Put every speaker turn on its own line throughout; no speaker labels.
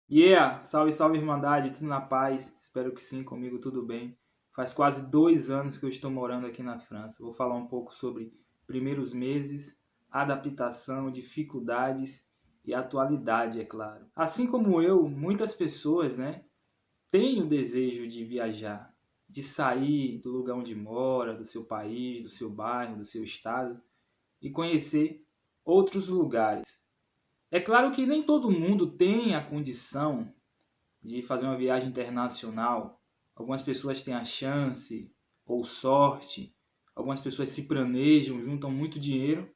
Yeah! Salve, salve, Irmandade, tudo na paz? Espero que sim, comigo tudo bem. Faz quase 2 anos que eu estou morando aqui na França. Vou falar um pouco sobre primeiros meses, adaptação, dificuldades e atualidade, é claro. Assim como eu, muitas pessoas, têm o desejo de viajar, de sair do lugar onde mora, do seu país, do seu bairro, do seu estado e conhecer outros lugares. É claro que nem todo mundo tem a condição de fazer uma viagem internacional. Algumas pessoas têm a chance ou sorte, algumas pessoas se planejam, juntam muito dinheiro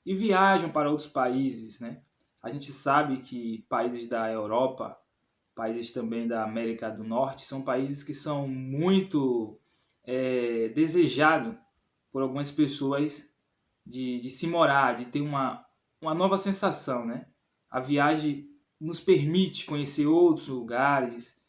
e viajam para outros países, né? A gente sabe que países da Europa, países também da América do Norte, são países que são muito desejados por algumas pessoas de se morar, de ter uma nova sensação, né? A viagem nos permite conhecer outros lugares,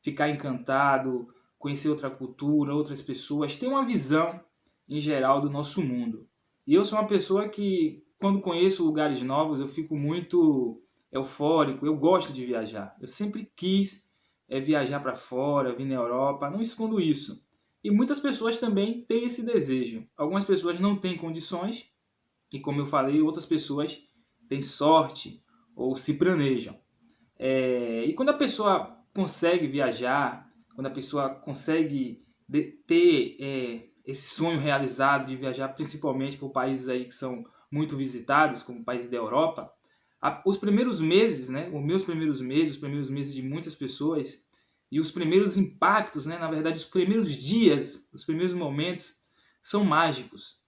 ficar encantado, conhecer outra cultura, outras pessoas, ter uma visão em geral do nosso mundo. E eu sou uma pessoa que, quando conheço lugares novos, eu fico muito eufórico, eu gosto de viajar. Eu sempre quis viajar para fora, vir na Europa, não escondo isso. E muitas pessoas também têm esse desejo. Algumas pessoas não têm condições, e como eu falei, outras pessoas têm sorte ou se planejam. E quando a pessoa consegue viajar, quando a pessoa consegue ter esse sonho realizado de viajar, principalmente por países aí que são muito visitados, como países da Europa, os primeiros meses, né, os meus primeiros meses, os primeiros meses de muitas pessoas, e os primeiros impactos, né, na verdade, os primeiros dias, os primeiros momentos, são mágicos.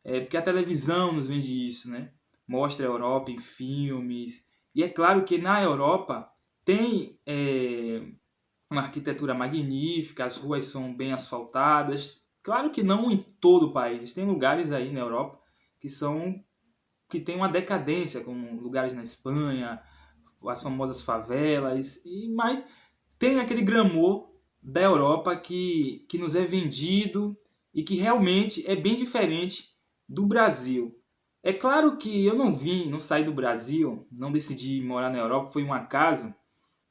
Porque a televisão nos vende isso, né? Mostra a Europa em filmes. E é claro que na Europa tem uma arquitetura magnífica, as ruas são bem asfaltadas. Claro que não em todo o país. Tem lugares aí na Europa que tem uma decadência, como lugares na Espanha, as famosas favelas, mas tem aquele glamour da Europa que nos é vendido e que realmente é bem diferente do Brasil. É claro que eu não saí do Brasil, não decidi morar na Europa, foi um acaso,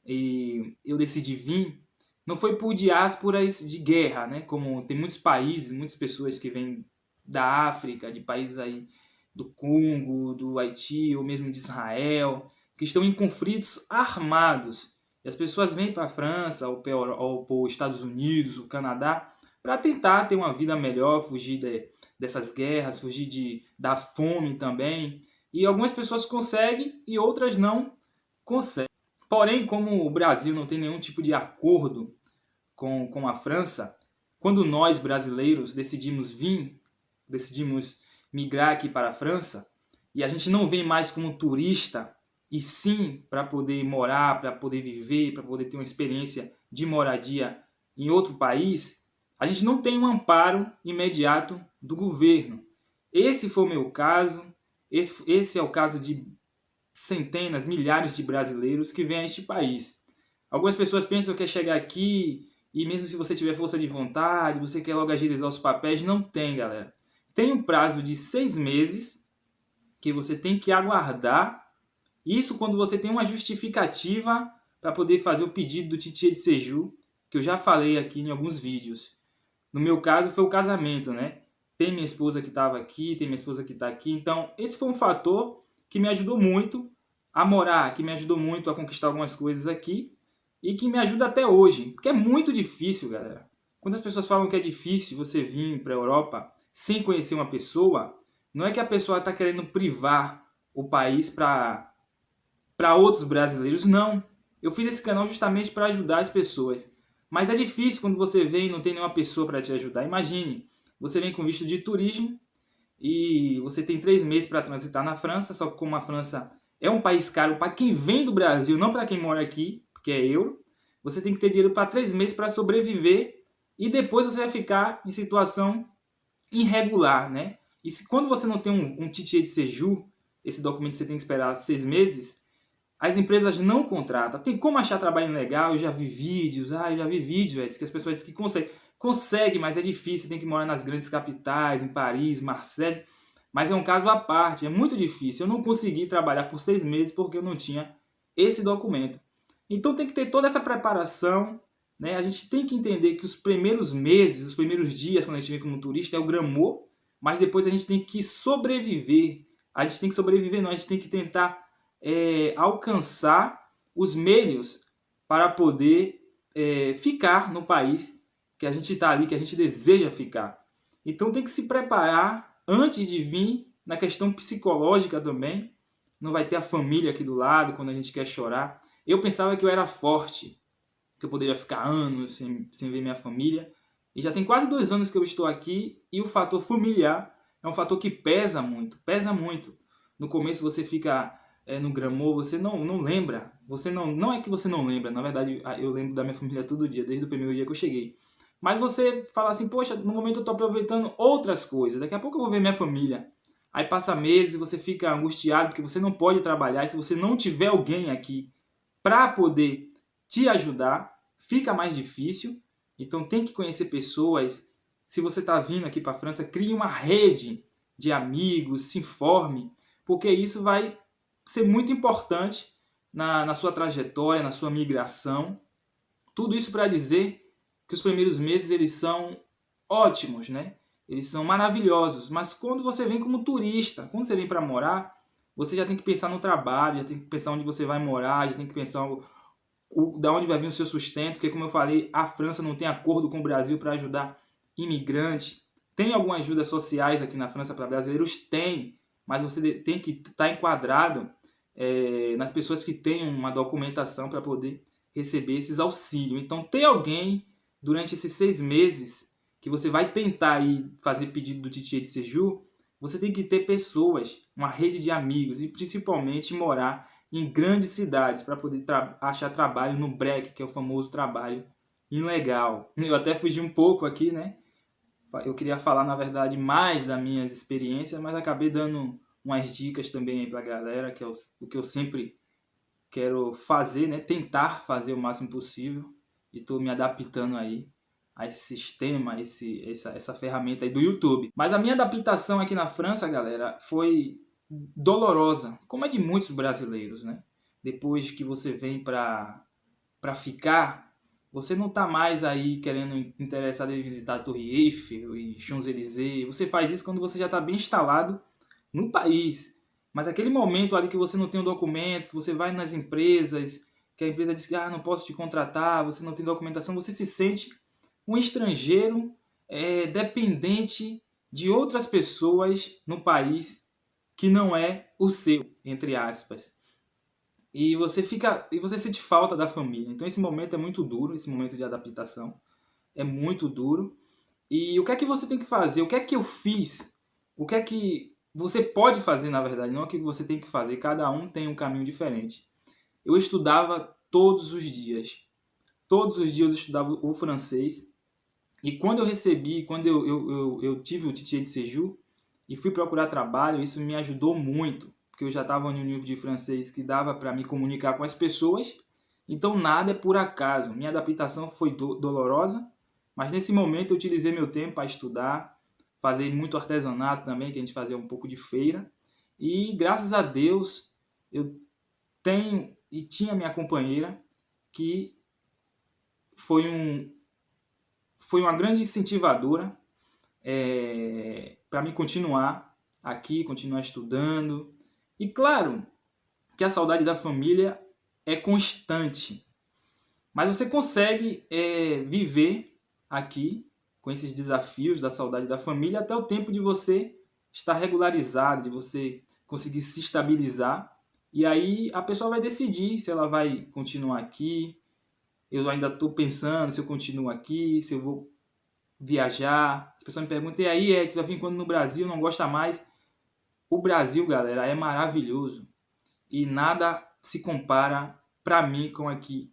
e eu decidi vir. Não foi por diásporas de guerra, né? Como tem muitos países, muitas pessoas que vêm da África, de países aí do Congo, do Haiti ou mesmo de Israel, que estão em conflitos armados. E as pessoas vêm para a França ou para os Estados Unidos, o Canadá, para tentar ter uma vida melhor, fugir dessas guerras, fugir da fome também. E algumas pessoas conseguem e outras não conseguem. Porém, como o Brasil não tem nenhum tipo de acordo com a França, quando nós brasileiros decidimos migrar aqui para a França, e a gente não vem mais como turista, e sim para poder morar, para poder viver, para poder ter uma experiência de moradia em outro país, a gente não tem um amparo imediato do governo. Esse foi o meu caso, esse é o caso de centenas, milhares de brasileiros que vêm a este país. Algumas pessoas pensam que é chegar aqui e mesmo se você tiver força de vontade, você quer logo agilizar os papéis, não tem, galera. Tem um prazo de 6 meses que você tem que aguardar. Isso quando você tem uma justificativa para poder fazer o pedido do ticket de séjour, que eu já falei aqui em alguns vídeos. No meu caso foi o casamento, né? Tem minha esposa que estava aqui, tem minha esposa que está aqui. Então, esse foi um fator que me ajudou muito a morar, que me ajudou muito a conquistar algumas coisas aqui e que me ajuda até hoje. Porque é muito difícil, galera. Quando as pessoas falam que é difícil você vir para a Europa sem conhecer uma pessoa, não é que a pessoa está querendo privar o país para outros brasileiros, não. Eu fiz esse canal justamente para ajudar as pessoas. Mas é difícil quando você vem e não tem nenhuma pessoa para te ajudar. Imagine, você vem com visto de turismo e você tem 3 meses para transitar na França, só que como a França é um país caro para quem vem do Brasil, não para quem mora aqui, porque é euro, você tem que ter dinheiro para 3 meses para sobreviver e depois você vai ficar em situação irregular, né? E quando você não tem um ticket de séjour, esse documento você tem que esperar 6 meses, as empresas não contratam. Tem como achar trabalho legal? Eu já vi vídeos, que as pessoas dizem que consegue, mas é difícil, tem que morar nas grandes capitais, em Paris, Marseille. Mas é um caso à parte, é muito difícil. Eu não consegui trabalhar por 6 meses porque eu não tinha esse documento. Então tem que ter toda essa preparação, né? A gente tem que entender que os primeiros meses, os primeiros dias, quando a gente vem como turista, é o glamour, mas depois a gente tem que sobreviver. A gente tem que sobreviver, não, a gente tem que tentar alcançar os meios para poder ficar no país que a gente está ali, que a gente deseja ficar. Então tem que se preparar antes de vir, na questão psicológica também. Não vai ter a família aqui do lado quando a gente quer chorar. Eu pensava que eu era forte, que eu poderia ficar anos sem ver minha família. E já tem quase 2 anos que eu estou aqui e o fator familiar é um fator que pesa muito, pesa muito. No começo você fica no glamour, você não lembra. Você não é que você não lembra, na verdade eu lembro da minha família todo dia, desde o primeiro dia que eu cheguei. Mas você fala assim, poxa, no momento eu estou aproveitando outras coisas, daqui a pouco eu vou ver minha família. Aí passa meses e você fica angustiado porque você não pode trabalhar. E se você não tiver alguém aqui para poder te ajudar, fica mais difícil. Então tem que conhecer pessoas. Se você está vindo aqui para a França, crie uma rede de amigos, se informe, porque isso vai ser muito importante na sua trajetória, na sua migração. Tudo isso para dizer que os primeiros meses eles são ótimos, né? Eles são maravilhosos, mas quando você vem como turista, quando você vem para morar, você já tem que pensar no trabalho, já tem que pensar onde você vai morar, já tem que pensar da onde vai vir o seu sustento, porque como eu falei, a França não tem acordo com o Brasil para ajudar imigrantes. Tem algumas ajudas sociais aqui na França para brasileiros? Tem, mas você tem que estar enquadrado nas pessoas que têm uma documentação para poder receber esses auxílios. Então, ter alguém durante esses 6 meses que você vai tentar ir fazer pedido do Ticket de Séjour, você tem que ter pessoas, uma rede de amigos e principalmente morar em grandes cidades para poder achar trabalho no break, que é o famoso trabalho ilegal. Eu até fugi um pouco aqui, né? Eu queria falar, na verdade, mais das minhas experiências, mas acabei dando umas dicas também para a galera, que é o que eu sempre quero fazer, né? Tentar fazer o máximo possível e estou me adaptando aí a esse sistema, essa ferramenta aí do YouTube. Mas a minha adaptação aqui na França, galera, foi dolorosa, como é de muitos brasileiros, né? Depois que você vem para ficar, você não está mais aí querendo interessado em visitar a Torre Eiffel e Champs-Élysées. Você faz isso quando você já está bem instalado no país. Mas aquele momento ali que você não tem um documento, que você vai nas empresas, que a empresa diz que não posso te contratar, você não tem documentação, você se sente um estrangeiro dependente de outras pessoas no país que não é o seu, entre aspas. E você sente falta da família. Então esse momento é muito duro, esse momento de adaptação é muito duro. E o que é que você tem que fazer? O que é que eu fiz? O que é que você pode fazer, na verdade? Não é o que você tem que fazer. Cada um tem um caminho diferente. Eu estudava todos os dias. Todos os dias eu estudava o francês. E quando eu tive o Ticket de Séjour e fui procurar trabalho, isso me ajudou muito, porque eu já estava em um nível de francês que dava para me comunicar com as pessoas. Então nada é por acaso. Minha adaptação foi dolorosa, mas nesse momento eu utilizei meu tempo para estudar, fazer muito artesanato também, que a gente fazia um pouco de feira. E graças a Deus eu tenho e tinha minha companheira que foi uma grande incentivadora para mim continuar aqui, continuar estudando. E claro que a saudade da família é constante, mas você consegue viver aqui com esses desafios da saudade da família até o tempo de você estar regularizado, de você conseguir se estabilizar. E aí a pessoa vai decidir se ela vai continuar aqui. Eu ainda estou pensando se eu continuo aqui, se eu vou viajar. As pessoas me perguntam, e aí, você vai vir quando no Brasil, não gosta mais? O Brasil, galera, é maravilhoso. E nada se compara, para mim,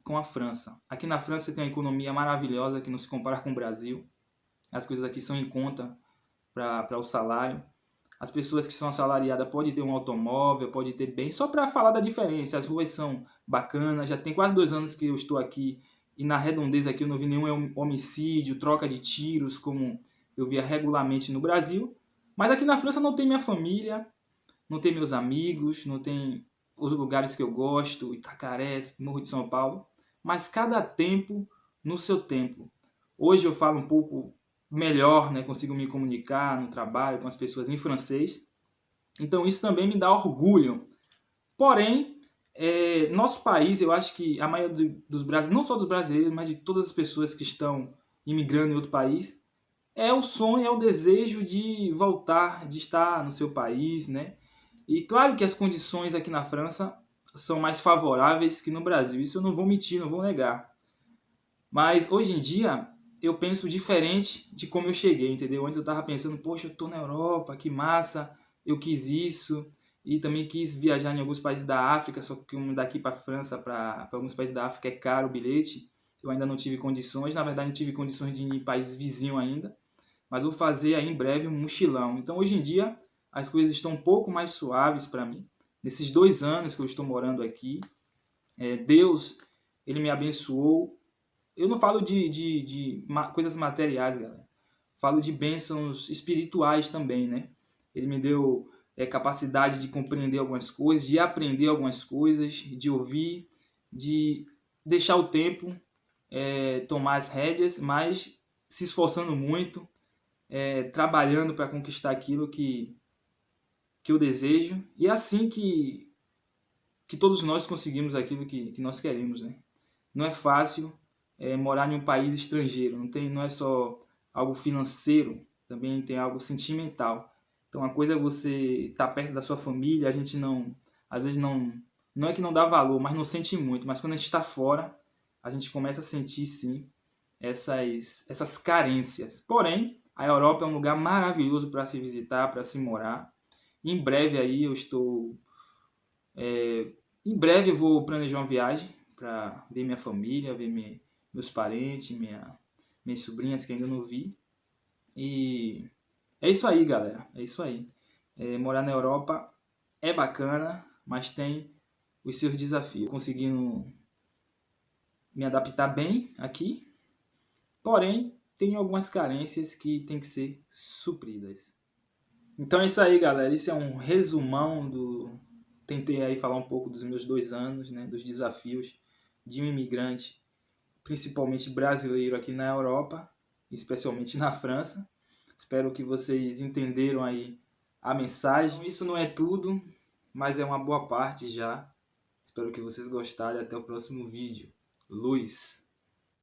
com a França. Aqui na França você tem uma economia maravilhosa que não se compara com o Brasil. As coisas aqui são em conta para o salário. As pessoas que são assalariadas podem ter um automóvel, podem ter bem. Só para falar da diferença, as ruas são bacanas. Já tem quase 2 anos que eu estou aqui e na redondeza aqui eu não vi nenhum homicídio, troca de tiros, como eu via regularmente no Brasil. Mas aqui na França não tem minha família, não tem meus amigos, não tem os lugares que eu gosto, Itacaré, Morro de São Paulo, mas cada tempo no seu tempo. Hoje eu falo um pouco melhor, né? Consigo me comunicar no trabalho com as pessoas em francês, então isso também me dá orgulho. Porém, nosso país, eu acho que a maioria dos brasileiros, não só dos brasileiros, mas de todas as pessoas que estão imigrando em outro país, é o sonho, é o desejo de voltar, de estar no seu país, né? E claro que as condições aqui na França são mais favoráveis que no Brasil, isso eu não vou mentir, não vou negar. Mas hoje em dia eu penso diferente de como eu cheguei, entendeu? Antes eu estava pensando, poxa, eu tô na Europa, que massa, eu quis isso. E também quis viajar em alguns países da África, só que daqui para a França, para alguns países da África é caro o bilhete. Eu ainda não tive condições, na verdade não tive condições de ir em países vizinhos ainda. Mas vou fazer aí em breve um mochilão. Então hoje em dia as coisas estão um pouco mais suaves para mim. Nesses 2 anos que eu estou morando aqui, Deus, ele me abençoou. Eu não falo de coisas materiais, galera. Falo de bênçãos espirituais também, né? Ele me deu capacidade de compreender algumas coisas, de aprender algumas coisas, de ouvir, de deixar o tempo tomar as rédeas, mas se esforçando muito, trabalhando para conquistar aquilo que eu desejo. E é assim que todos nós conseguimos aquilo que nós queremos, né? Não é fácil morar em um país estrangeiro, não é só algo financeiro, também tem algo sentimental. Então uma coisa é você estar perto da sua família, a gente não, às vezes não é que não dá valor, mas não sente muito, mas quando a gente está fora, a gente começa a sentir sim essas carências. Porém, a Europa é um lugar maravilhoso para se visitar, para se morar. Em breve aí eu estou em breve eu vou planejar uma viagem para ver minha família, ver meus parentes, minhas sobrinhas que ainda não vi. E é isso aí, galera. É isso aí. Morar na Europa é bacana, mas tem os seus desafios. Conseguindo me adaptar bem aqui, porém tem algumas carências que tem que ser supridas. Então é isso aí, galera. Isso é um resumão do... Tentei aí falar um pouco dos meus 2 anos, né, dos desafios de um imigrante, principalmente brasileiro aqui na Europa, especialmente na França. Espero que vocês entenderam aí a mensagem. Isso não é tudo, mas é uma boa parte já. Espero que vocês gostarem. Até o próximo vídeo. Luz!